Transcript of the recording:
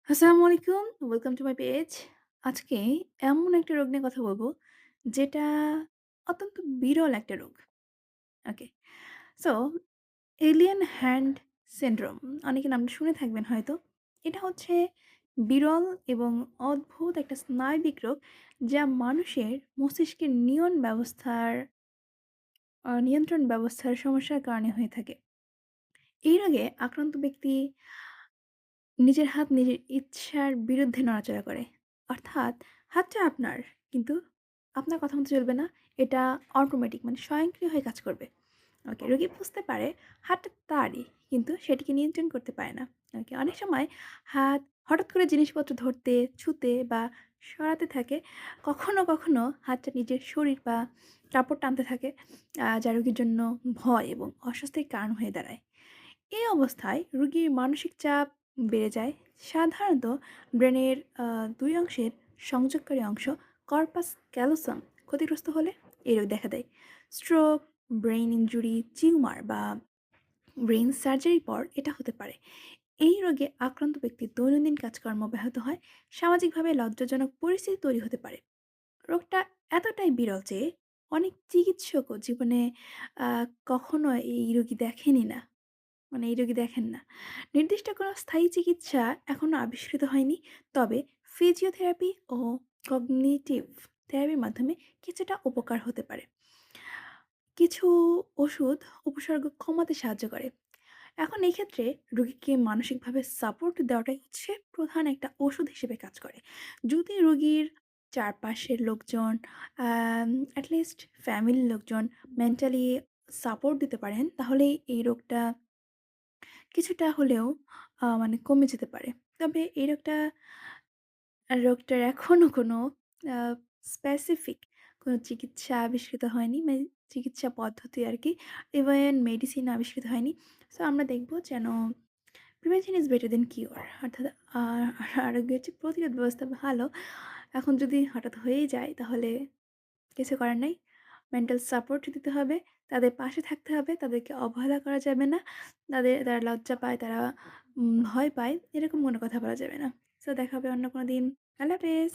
আসসালামু আলাইকুম। Welcome to my page. আজকে এমন একটা রোগ নিয়ে কথা বলব, যেটা অত্যন্ত বিরল একটা রোগ। ওকে। সো এলিয়েন হ্যান্ড সিনড্রোম, অনেকে নামটা শুনে থাকবেন হয়তো। এটা হচ্ছে বিরল এবং অদ্ভুত একটা স্নায়বিক রোগ, যা মানুষের মস্তিষ্কের নিয়ন্ত্রণ ব্যবস্থার সমস্যার কারণে হয়ে থাকে। এই রোগে আক্রান্ত ব্যক্তি নিজের হাত নিজের ইচ্ছার বিরুদ্ধে নড়াচড়া করে। অর্থাৎ হাতটা আপনার, কিন্তু আপনার কথা মতো চলবে না। এটা অটোমেটিক মানে স্বয়ংক্রিয় হয়ে কাজ করবে। ওকে, রোগী বুঝতে পারে হাতটা তারই, কিন্তু সেটিকে নিয়ন্ত্রণ করতে পারে না। ওকে, অনেক সময় হাত হঠাৎ করে জিনিসপত্র ধরতে, ছুঁতে বা সরাতে থাকে। কখনো হাতটা নিজের শরীর বা কাপড় টানতে থাকে, যা রোগীর জন্য ভয় এবং অস্বস্তির কারণ হয়ে দাঁড়ায়। এই অবস্থায় রোগীর মানসিক চাপ বেড়ে যায়। সাধারণত ব্রেনের ২ অংশের সংযোগকারী অংশ কর্পাস ক্যালোসাম ক্ষতিগ্রস্ত হলে এই রোগ দেখা দেয়। স্ট্রোক, ব্রেইন ইনজুরি, টিউমার বা ব্রেইন সার্জারির পর এটা হতে পারে। এই রোগে আক্রান্ত ব্যক্তির দৈনন্দিন কাজকর্ম ব্যাহত হয়, সামাজিকভাবে লজ্জাজনক পরিস্থিতি তৈরি হতে পারে। রোগটা এতটাই বিরল যে অনেক চিকিৎসকও জীবনে আ কখনো এই রোগী দেখেনি না। মানে এই রোগী দেখেন না। নির্দিষ্ট কোনো স্থায়ী চিকিৎসা এখনো আবিষ্কৃত হয়নি। তবে ফিজিওথেরাপি ও কগনিটিভ থেরাপির মাধ্যমে কিছুটা উপকার হতে পারে। কিছু ওষুধ উপসর্গ কমাতে সাহায্য করে। এখন এই ক্ষেত্রে রোগীকে মানসিকভাবে সাপোর্ট দেওয়াটাই হচ্ছে প্রধান একটা ওষুধ হিসেবে কাজ করে। যদি রোগীর চারপাশের লোকজন, এট লিস্ট ফ্যামিলির লোকজন মেন্টালি সাপোর্ট দিতে পারেন, তাহলেই এই রোগটা কিছুটা হলেও মানে কমে যেতে পারে। তবে এই রোগটার এখনো কোনো আ স্পেসিফিক কোনো চিকিৎসা আবিষ্কৃত হয়নি। মানে চিকিৎসা পদ্ধতি আরকি। ইভেন মেডিসিন আবিষ্কৃত হয়নি। সো আমরা দেখব যেন prevention is better than cure. অর্থাৎ আ আরোগ্যের চেয়ে প্রতিরোধ ব্যবস্থা ভালো। এখন যদি হঠাৎ হয়েই যায়, তাহলে কিছু করার নাই। মেন্টাল সাপোর্ট দিতে হবে, তাদের পাশে থাকতে হবে, তাদেরকে অবহেলা করা যাবে না। তারা লজ্জা পায়, তারা ভয় পায়, এরকম কোনো কথা বলা যাবে না। সো দেখা হবে অন্য কোনো দিন। আল্লাহ হাফেজ।